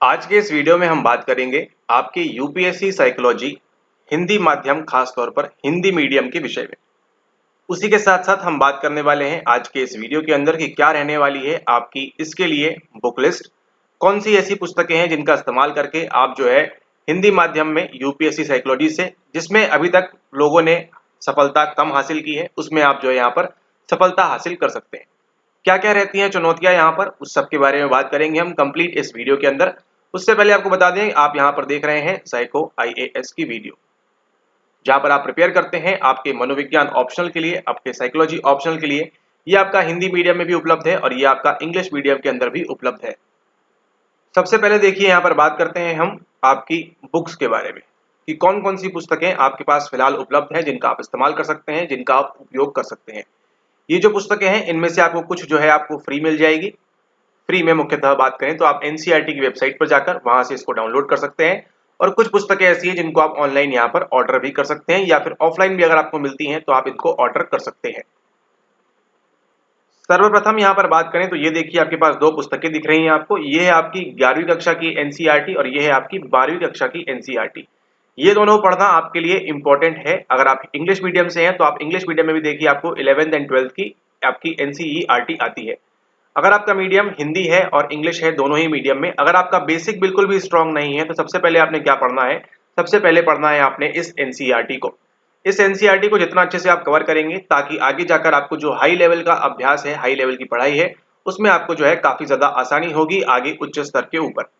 आज के इस वीडियो में हम बात करेंगे आपके यूपीएससी साइकोलॉजी हिंदी माध्यम, खास तौर पर हिंदी मीडियम के विषय में। उसी के साथ साथ हम बात करने वाले हैं आज के इस वीडियो के अंदर कि क्या रहने वाली है आपकी इसके लिए बुक लिस्ट, कौन सी ऐसी पुस्तकें हैं जिनका इस्तेमाल करके आप जो है हिंदी माध्यम में यूपीएससी साइकोलॉजी से, जिसमें अभी तक लोगों ने सफलता कम हासिल की है, उसमें आप जो है यहाँ पर सफलता हासिल कर सकते हैं। क्या क्या रहती हैं चुनौतियां यहाँ पर, उस सब के बारे में बात करेंगे हम कंप्लीट इस वीडियो के अंदर। उससे पहले आपको बता दें, आप यहाँ पर देख रहे हैं साइको आईएएस की वीडियो, जहाँ पर आप प्रिपेयर करते हैं आपके मनोविज्ञान ऑप्शनल के लिए, आपके साइकोलॉजी ऑप्शनल के लिए। ये आपका हिंदी मीडियम में भी उपलब्ध है और ये आपका इंग्लिश मीडियम के अंदर भी उपलब्ध है। सबसे पहले देखिए, यहाँ पर बात करते हैं हम आपकी बुक्स के बारे में कि कौन कौन सी पुस्तकें आपके पास फिलहाल उपलब्ध है जिनका आप इस्तेमाल कर सकते हैं, जिनका आप उपयोग कर सकते हैं। ये जो पुस्तकें हैं इनमें से आपको कुछ जो है आपको फ्री मिल जाएगी। फ्री में मुख्यतः बात करें तो आप एनसीईआरटी की वेबसाइट पर जाकर वहां से इसको डाउनलोड कर सकते हैं, और कुछ पुस्तकें ऐसी हैं जिनको आप ऑनलाइन यहाँ पर ऑर्डर भी कर सकते हैं, या फिर ऑफलाइन भी अगर आपको मिलती हैं तो आप इनको ऑर्डर कर सकते हैं। सर्वप्रथम यहाँ पर बात करें तो ये देखिए, आपके पास दो पुस्तकें दिख रही हैं आपको। ये है आपकी 11वीं कक्षा की एनसीईआरटी और ये है आपकी 12वीं कक्षा की एनसीईआरटी। ये दोनों पढ़ना आपके लिए इंपॉर्टेंट है। अगर आप इंग्लिश मीडियम से हैं तो आप इंग्लिश मीडियम में भी देखिए आपको 11th एंड 12th की आपकी एनसीईआरटी आती है। अगर आपका मीडियम हिंदी है और इंग्लिश है, दोनों ही मीडियम में, अगर आपका बेसिक बिल्कुल भी स्ट्रांग नहीं है तो सबसे पहले आपने क्या पढ़ना है, सबसे पहले पढ़ना है आपने इस एनसीईआरटी को। इस एनसीईआरटी को जितना अच्छे से आप कवर करेंगे, ताकि आगे जाकर आपको जो हाई लेवल का अभ्यास है, हाई लेवल की पढ़ाई है, उसमें आपको जो है काफी ज्यादा आसानी होगी आगे उच्च स्तर के ऊपर।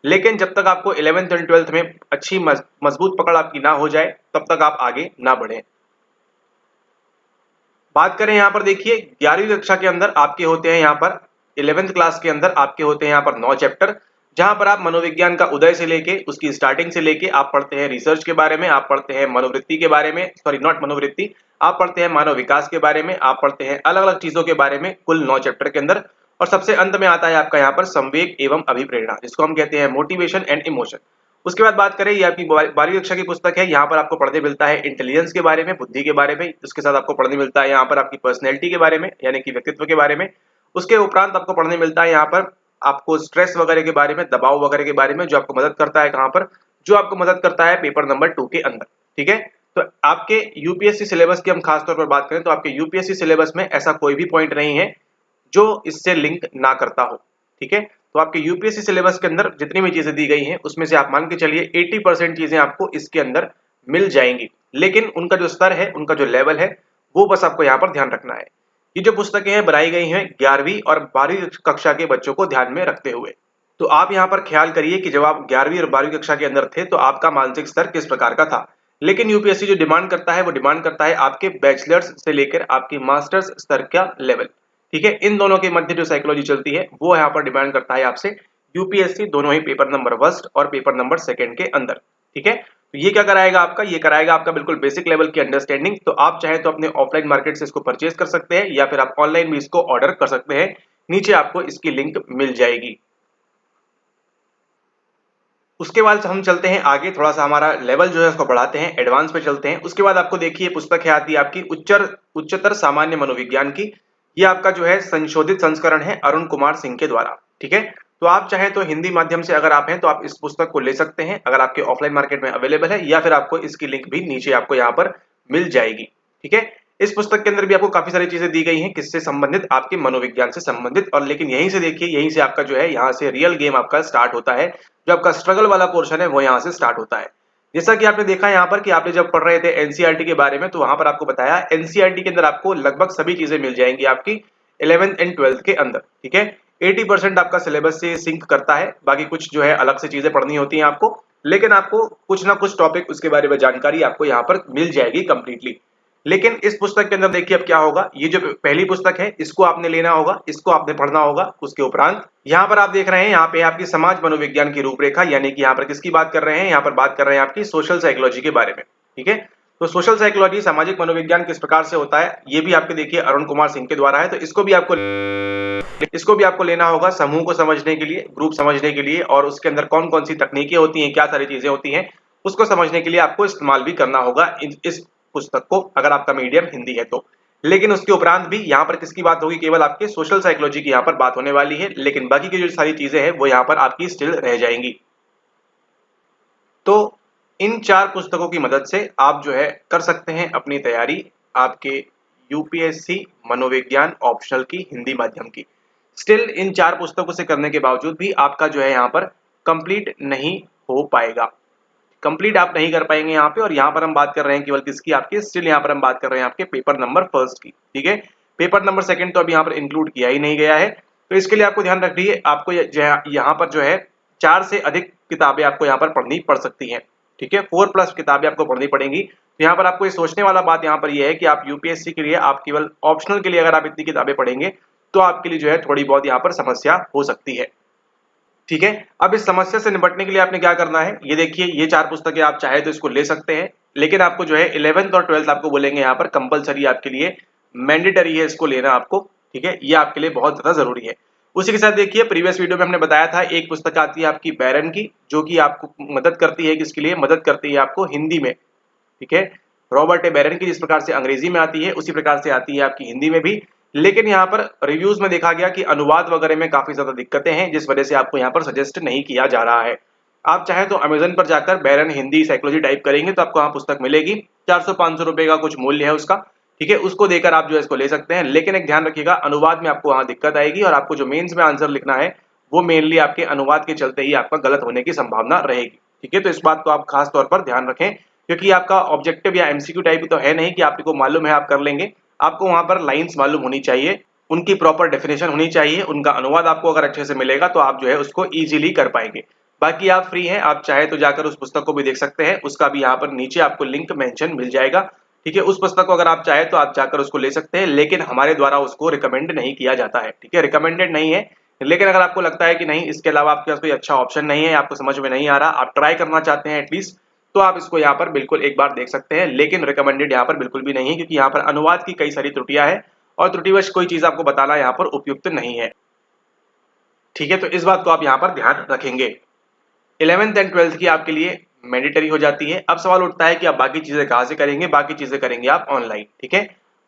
लेकिन जब तक आपको 11th एंड 12th में अच्छी मजबूत पकड़ आपकी ना हो जाए, तब तक आप आगे ना बढ़े। बात करें यहाँ पर देखिए, 11वीं कक्षा के अंदर आपके होते हैं यहाँ पर 11th क्लास के अंदर आपके होते हैं यहाँ पर 9 चैप्टर, जहां पर आप मनोविज्ञान का उदय से लेके उसकी स्टार्टिंग से लेके आप पढ़ते हैं रिसर्च के बारे में, आप पढ़ते हैं मनोवृत्ति के बारे में, सॉरी नॉट मनोवृत्ति, आप पढ़ते हैं मानव विकास के बारे में, आप पढ़ते हैं अलग अलग चीजों के बारे में, कुल 9 चैप्टर के अंदर। और सबसे अंत में आता है आपका यहाँ पर संवेग एवं अभिप्रेरणा, जिसको हम कहते हैं मोटिवेशन एंड इमोशन। उसके बाद बात करें, ये आपकी 12वीं कक्षा की पुस्तक है। यहाँ पर आपको पढ़ने मिलता है इंटेलिजेंस के बारे में, बुद्धि के बारे में। उसके साथ आपको पढ़ने मिलता है यहाँ पर आपकी पर्सनैलिटी के बारे में, यानी कि व्यक्तित्व के बारे में। उसके उपरांत आपको पढ़ने मिलता है यहाँ पर आपको स्ट्रेस वगैरह के बारे में, दबाव वगैरह के बारे में, जो आपको मदद करता है कहाँ पर, जो आपको मदद करता है पेपर नंबर 2 के अंदर। ठीक है, तो आपके यूपीएससी सिलेबस की हम खास तौर पर बात करें तो आपके यूपीएससी सिलेबस में ऐसा कोई भी पॉइंट नहीं है जो इससे लिंक ना करता हो। ठीक है, तो आपके यूपीएससी सिलेबस के अंदर जितनी भी चीजें दी गई हैं उसमें से आप मान के चलिए 80% चीजें आपको इसके अंदर मिल जाएंगी। लेकिन उनका जो स्तर है, उनका जो लेवल है, वो बस आपको यहाँ पर ध्यान रखना है। ये जो पुस्तकें हैं बनाई गई हैं 11वीं और 12वीं कक्षा के बच्चों को ध्यान में रखते हुए। तो आप यहाँ पर ख्याल करिए कि जब आप 11वीं और 12वीं कक्षा के अंदर थे तो आपका मानसिक स्तर किस प्रकार का था। लेकिन यूपीएससी जो डिमांड करता है वो डिमांड करता है आपके बैचलर्स से लेकर आपके मास्टर्स स्तर का लेवल। ठीक है, इन दोनों के मध्य जो साइकोलॉजी चलती है वो यहाँ पर डिमांड करता है आपसे यूपीएससी, दोनों ही पेपर नंबर 1 और पेपर नंबर 2 के अंदर। ठीक है, तो ये क्या कराएगा आपका, ये कराएगा आपका बिल्कुल बेसिक लेवल की अंडरस्टैंडिंग। तो आप चाहे तो अपने ऑफलाइन मार्केट से इसको परचेज कर सकते हैं, या फिर आप ऑनलाइन भी इसको ऑर्डर कर सकते हैं। नीचे आपको इसकी लिंक मिल जाएगी। उसके बाद हम चलते हैं आगे, थोड़ा सा हमारा लेवल जो है उसको बढ़ाते हैं, एडवांस पे चलते हैं। उसके बाद आपको देखिए पुस्तक है आती है आपकी उच्चतर सामान्य मनोविज्ञान की। ये आपका जो है संशोधित संस्करण है अरुण कुमार सिंह के द्वारा। ठीक है, तो आप चाहे तो हिंदी माध्यम से अगर आप हैं तो आप इस पुस्तक को ले सकते हैं, अगर आपके ऑफलाइन मार्केट में अवेलेबल है, या फिर आपको इसकी लिंक भी नीचे आपको यहाँ पर मिल जाएगी। ठीक है, इस पुस्तक के अंदर भी आपको काफी सारी चीजें दी गई हैं किससे संबंधित, आपके मनोविज्ञान से संबंधित। और लेकिन यहीं से देखिए, यहीं से आपका जो है यहाँ से रियल गेम आपका स्टार्ट होता है। जो आपका स्ट्रगल वाला पोर्शन है वो यहाँ से स्टार्ट होता है। जैसा कि आपने देखा यहाँ पर कि आपने जब पढ़ रहे थे एनसीईआरटी के बारे में, तो वहां पर आपको बताया एनसीईआरटी के अंदर आपको लगभग सभी चीजें मिल जाएंगी आपकी 11th एंड 12th के अंदर। ठीक है, 80% आपका सिलेबस से सिंक करता है, बाकी कुछ जो है अलग से चीजें पढ़नी होती हैं आपको, लेकिन आपको कुछ ना कुछ टॉपिक उसके बारे में जानकारी आपको यहाँ पर मिल जाएगी कंप्लीटली। लेकिन इस पुस्तक के अंदर देखिए अब क्या होगा, ये जो पहली पुस्तक है इसको आपने लेना होगा, इसको आपने पढ़ना होगा। उसके उपरांत यहाँ पर आप देख रहे हैं, यहाँ पे आपकी समाज मनोविज्ञान की रूपरेखा, यानी कि यहाँ पर किसकी बात कर रहे हैं, यहाँ पर बात कर रहे हैं आपकी सोशल साइकोलॉजी के बारे में। ठीक है, तो सोशल साइकोलॉजी, सामाजिक मनोविज्ञान किस प्रकार से होता है, ये भी आपके देखिए अरुण कुमार सिंह के द्वारा है। तो इसको भी आपको लेना होगा समूह को समझने के लिए, ग्रुप समझने के लिए, और उसके अंदर कौन कौन सी तकनीकें होती हैं, क्या सारी चीजें होती हैं, उसको समझने के लिए आपको इस्तेमाल भी करना होगा इस पुस्तक को, अगर आपका मीडियम हिंदी है तो। लेकिन उसके उपरांत भी यहाँ पर किसकी बात होगी, केवल आपके सोशल साइकोलॉजी की यहाँ पर बात होने वाली है, लेकिन बाकी की जो सारी चीजें हैं वो यहाँ पर आपकी स्टिल रह जाएंगी। तो इन 4 पुस्तकों की मदद से आप जो है कर सकते हैं अपनी तैयारी आपके यूपीएससी मनोविज्ञान ऑप्शनल की हिंदी माध्यम की। स्टिल इन 4 पुस्तकों से करने के बावजूद भी आपका जो है यहाँ पर कंप्लीट नहीं हो पाएगा, कंप्लीट आप नहीं कर पाएंगे यहाँ पे। और यहाँ पर हम बात कर रहे हैं केवल किसकी, आपके स्टिल यहाँ पर हम बात कर रहे हैं आपके पेपर नंबर फर्स्ट की, ठीक है। पेपर नंबर सेकंड तो अभी यहाँ पर इंक्लूड किया ही नहीं गया है, तो इसके लिए आपको ध्यान रखिए, आपको यहाँ पर जो है 4 से अधिक किताबें आपको यहाँ पर पढ़नी पड़ सकती हैं, ठीक है। 4+ किताबें आपको पढ़नी पड़ेंगी। तो यहाँ पर आपको ये सोचने वाला बात यहाँ पर ये है कि आप यूपीएससी के लिए आप केवल ऑप्शनल के लिए अगर आप इतनी किताबें पढ़ेंगे तो आपके लिए जो है थोड़ी बहुत यहाँ पर समस्या हो सकती है, ठीक है। अब इस समस्या से निपटने के लिए आपने क्या करना है, ये देखिए, ये 4 पुस्तकें आप चाहे तो इसको ले सकते हैं, लेकिन आपको जो है 11th और 12th आपको बोलेंगे यहाँ पर कंपलसरी आपके लिए मैंडेटरी है इसको लेना आपको, ठीक है। ये आपके लिए बहुत ज्यादा जरूरी है। उसी के साथ देखिए, प्रीवियस वीडियो में हमने बताया था एक पुस्तक आती है आपकी बैरन की, जो कि आपको मदद करती है, किसके लिए मदद करती है, आपको हिंदी में, ठीक है। रॉबर्ट ए बैरन की जिस प्रकार से अंग्रेजी में आती है उसी प्रकार से आती है आपकी हिंदी में भी, लेकिन यहाँ पर रिव्यूज में देखा गया कि अनुवाद वगैरह में काफी ज्यादा दिक्कतें हैं, जिस वजह से आपको यहाँ पर सजेस्ट नहीं किया जा रहा है। आप चाहे तो अमेजन पर जाकर बैरन हिंदी साइकोलॉजी टाइप करेंगे तो आपको वहाँ पुस्तक मिलेगी, 400-500 रुपए का कुछ मूल्य है उसका, ठीक है। उसको देकर आप जो है इसको ले सकते हैं, लेकिन एक ध्यान रखिएगा, अनुवाद में आपको वहाँ दिक्कत आएगी और आपको जो मेंस में आंसर लिखना है वो मेनली आपके अनुवाद के चलते ही आपका गलत होने की संभावना रहेगी, ठीक है। तो इस बात को आप खास तौर पर ध्यान रखें, क्योंकि आपका ऑब्जेक्टिव या एमसीक्यू टाइप तो है नहीं कि आपको मालूम है आप कर लेंगे। आपको वहां पर लाइंस मालूम होनी चाहिए, उनकी प्रॉपर डेफिनेशन होनी चाहिए, उनका अनुवाद आपको अगर अच्छे से मिलेगा तो आप जो है उसको इजीली कर पाएंगे। बाकी आप फ्री हैं, आप चाहे तो जाकर उस पुस्तक को भी देख सकते हैं, उसका भी यहाँ पर नीचे आपको लिंक मेंशन मिल जाएगा, ठीक है। उस पुस्तक को अगर आप चाहे तो आप जाकर उसको ले सकते हैं, लेकिन हमारे द्वारा उसको रिकमेंड नहीं किया जाता है, ठीक है, रिकमेंडेड नहीं है। लेकिन अगर आपको लगता है कि नहीं, इसके अलावा आपके पास कोई अच्छा ऑप्शन नहीं है, आपको समझ में नहीं आ रहा, आप ट्राई करना चाहते हैं एटलीस्ट, तो आप इसको यहाँ पर बिल्कुल एक बार देख सकते हैं, लेकिन रिकमेंडेड यहाँ पर बिल्कुल भी नहीं है, क्योंकि यहाँ पर अनुवाद की कई सारी त्रुटियां हैं और त्रुटिवश कोई चीज आपको बताना यहाँ पर उपयुक्त नहीं है, ठीक है। तो इस बात को आप यहाँ पर ध्यान रखेंगे। 11th एंड 12th की आपके लिए मैंडेटरी हो जाती है। अब सवाल उठता है कि आप बाकी चीजें कहाँ से करेंगे, बाकी चीजें करेंगे आप ऑनलाइन, ठीक है।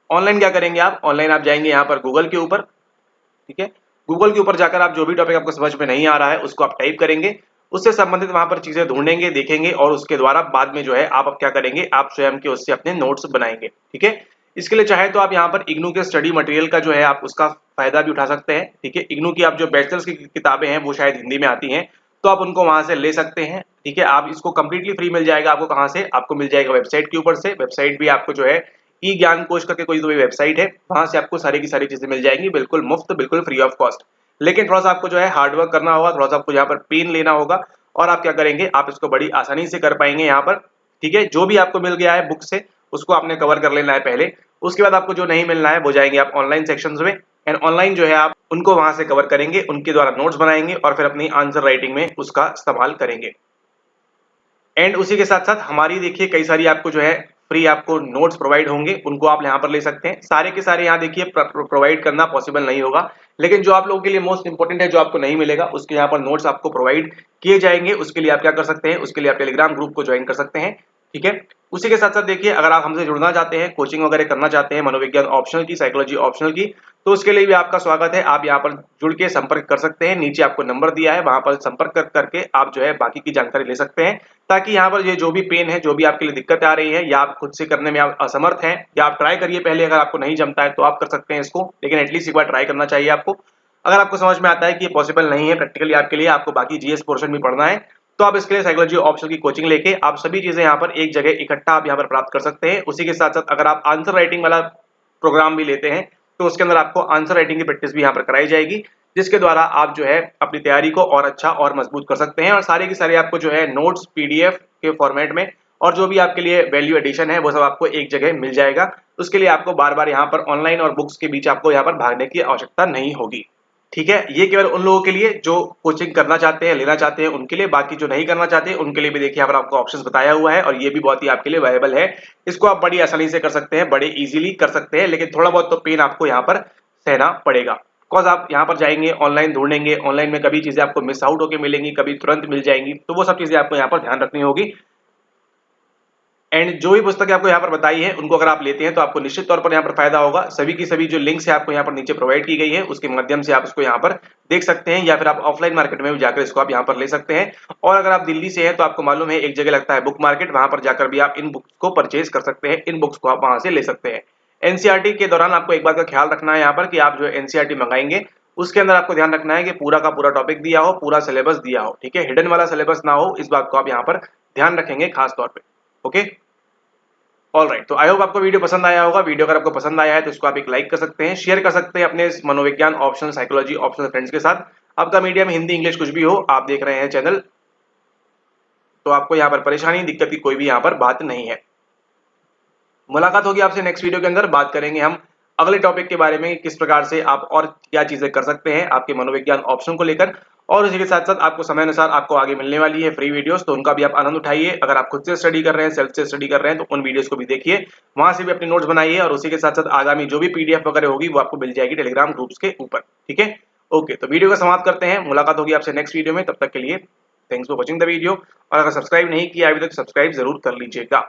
ऑनलाइन क्या करेंगे आप, ऑनलाइन आप जाएंगे यहाँ पर गूगल के ऊपर, ठीक है। गूगल के ऊपर जाकर आप जो भी टॉपिक आपको समझ में नहीं आ रहा है उसको आप टाइप करेंगे, उससे संबंधित वहां पर चीजें ढूंढेंगे, देखेंगे और उसके द्वारा बाद में जो है आप अब क्या करेंगे, आप स्वयं के उससे अपने नोट्स बनाएंगे, ठीक है। इसके लिए चाहे तो आप यहाँ पर इग्नू के स्टडी मटेरियल का जो है आप उसका फायदा भी उठा सकते हैं, ठीक है। इग्नू की आप जो बैचलर्स की किताबें हैं वो शायद हिंदी में आती हैं, तो आप उनको वहां से ले सकते हैं, ठीक है। आप इसको कंप्लीटली फ्री मिल जाएगा आपको, कहाँ से, आपको मिल जाएगा वेबसाइट के ऊपर से। वेबसाइट भी आपको जो है ई ज्ञान कोश करके कोई तो भी वेबसाइट है, वहां से आपको सारी की सारी चीजें मिल जाएंगी, बिल्कुल मुफ्त, बिल्कुल फ्री ऑफ कॉस्ट। लेकिन थोड़ा सा आपको जो है हार्डवर्क करना होगा, थोड़ा सा आपको यहाँ पर पेन लेना होगा, और आप क्या करेंगे, आप इसको बड़ी आसानी से कर पाएंगे यहाँ पर, ठीक है। जो भी आपको मिल गया है बुक से उसको आपने कवर कर लेना है पहले, उसके बाद आपको जो नहीं मिलना है वो जाएंगे आप ऑनलाइन सेक्शंस में, एंड ऑनलाइन जो है आप उनको वहां से कवर करेंगे, उनके द्वारा नोट्स बनाएंगे और फिर अपनी आंसर राइटिंग में उसका इस्तेमाल करेंगे। एंड उसी के साथ साथ हमारी देखिए कई सारी आपको जो है फ्री आपको नोट्स प्रोवाइड होंगे, उनको आप यहाँ पर ले सकते हैं। सारे के सारे यहाँ देखिए प्रोवाइड करना पॉसिबल नहीं होगा, लेकिन जो आप लोगों के लिए मोस्ट इंपॉर्टेंट है, जो आपको नहीं मिलेगा, उसके यहाँ पर नोट्स आपको प्रोवाइड किए जाएंगे। उसके लिए आप क्या कर सकते हैं, उसके लिए आप टेलीग्राम ग्रुप को ज्वाइन कर सकते हैं, ठीक है। उसी के साथ साथ देखिए, अगर आप हमसे जुड़ना चाहते हैं, कोचिंग वगैरह करना चाहते हैं मनोविज्ञान ऑप्शनल की, साइकोलॉजी ऑप्शनल की, तो उसके लिए भी आपका स्वागत है। आप यहाँ पर जुड़ के संपर्क कर सकते हैं, नीचे आपको नंबर दिया है, वहां पर संपर्क करके आप जो है बाकी की जानकारी ले सकते हैं, ताकि यहाँ पर ये जो भी पेन है, जो भी आपके लिए दिक्कत आ रही है, या आप खुद से करने में आप असमर्थ हैं, या आप ट्राई करिए पहले, अगर आपको नहीं जमता है तो आप कर सकते हैं इसको, लेकिन एटलीस्ट एक बार ट्राई करना चाहिए आपको। अगर आपको समझ में आता है कि ये पॉसिबल नहीं है प्रैक्टिकली आपके लिए, आपको बाकी जीएस पोर्शन भी पढ़ना है, तो आप इसके लिए साइकोलॉजी ऑप्शनल की कोचिंग लेके आप सभी चीजें यहाँ पर एक जगह इकट्ठा आप यहाँ पर प्राप्त कर सकते हैं। उसी के साथ साथ अगर आप आंसर राइटिंग वाला प्रोग्राम भी लेते हैं तो उसके अंदर आपको आंसर राइटिंग की प्रैक्टिस भी यहाँ पर कराई जाएगी, जिसके द्वारा आप जो है अपनी तैयारी को और अच्छा और मजबूत कर सकते हैं। और सारे की सारे आपको जो है नोट्स पीडीएफ के फॉर्मेट में, और जो भी आपके लिए वैल्यू एडिशन है वो सब आपको एक जगह मिल जाएगा। उसके लिए आपको बार बार यहाँ पर ऑनलाइन और बुक्स के बीच आपको यहाँ पर भागने की आवश्यकता नहीं होगी, ठीक है। ये केवल उन लोगों के लिए जो कोचिंग करना चाहते हैं, लेना चाहते हैं, उनके लिए। बाकी जो नहीं करना चाहते उनके लिए भी देखिए यहाँ पर आपको ऑप्शंस बताया हुआ है, और ये भी बहुत ही आपके लिए वायबल है। इसको आप बड़ी आसानी से कर सकते हैं, बड़े इजीली कर सकते हैं, लेकिन थोड़ा बहुत तो पेन आपको यहाँ पर सहना पड़ेगा। बिकॉज आप यहाँ पर जाएंगे, ऑनलाइन ढूंढेंगे, ऑनलाइन में कभी चीजें आपको मिस आउट होकर मिलेंगी, कभी तुरंत मिल जाएंगी, तो वो सब चीजें आपको यहाँ पर ध्यान रखनी होगी। एंड जो भी पुस्तकें आपको यहाँ पर बताई है उनको अगर आप लेते हैं तो आपको निश्चित तौर पर यहाँ पर फायदा होगा। सभी की सभी जो लिंक्स है आपको यहाँ पर नीचे प्रोवाइड की गई है, उसके माध्यम से आप उसको यहाँ पर देख सकते हैं, या फिर आप ऑफलाइन मार्केट में भी जाकर इसको आप यहाँ पर ले सकते हैं। और अगर आप दिल्ली से हैं तो आपको मालूम है एक जगह लगता है बुक मार्केट, वहां पर जाकर भी आप इन बुक्स को परचेज कर सकते हैं, इन बुक्स को आप वहां से ले सकते हैं। एनसीईआरटी के दौरान आपको एक बात का ख्याल रखना है यहाँ पर कि आप जो एनसीईआरटी मंगाएंगे उसके अंदर आपको ध्यान रखना है कि पूरा का पूरा टॉपिक दिया हो, पूरा सिलेबस दिया हो, ठीक है, हिडन वाला सिलेबस ना हो, इस बात को आप यहाँ पर ध्यान रखेंगे खास तौर पे। ओके, ऑल राइट, तो आई होप आपको वीडियो पसंद आया होगा। वीडियो अगर आपको पसंद आया है तो इसको आप एक लाइक कर सकते हैं, शेयर कर सकते हैं अपने मनोविज्ञान ऑप्शनल, साइकोलॉजी ऑप्शनल फ्रेंड्स के साथ। आपका मीडियम हिंदी इंग्लिश कुछ भी हो, आप देख रहे हैं चैनल, तो आपको यहाँ पर परेशानी दिक्कत की कोई भी यहाँ पर बात नहीं है। मुलाकात होगी आपसे नेक्स्ट वीडियो के अंदर। बात करेंगे हम अगले टॉपिक के बारे में, किस प्रकार से आप और क्या चीजें कर सकते हैं आपके मनोविज्ञान ऑप्शन को लेकर, और उसी के साथ साथ आपको समय अनुसार आपको आगे मिलने वाली है फ्री वीडियोस, तो उनका भी आप आनंद उठाइए। अगर आप खुद से स्टडी कर रहे हैं, सेल्फ से स्टडी कर रहे हैं, तो उन वीडियोस को भी देखिए, वहां से भी अपने नोट्स बनाइए, और उसी के साथ साथ आगामी जो भी पीडीएफ वगैरह होगी वो आपको मिल जाएगी टेलीग्राम ग्रुप्स के ऊपर, ठीक है। ओके, तो वीडियो का समाप्त करते हैं, मुलाकात होगी आपसे नेक्स्ट वीडियो में, तब तक के लिए thanks for watching the video. और अगर सब्सक्राइब नहीं किया अभी तक, सब्सक्राइब जरूर कर लीजिएगा।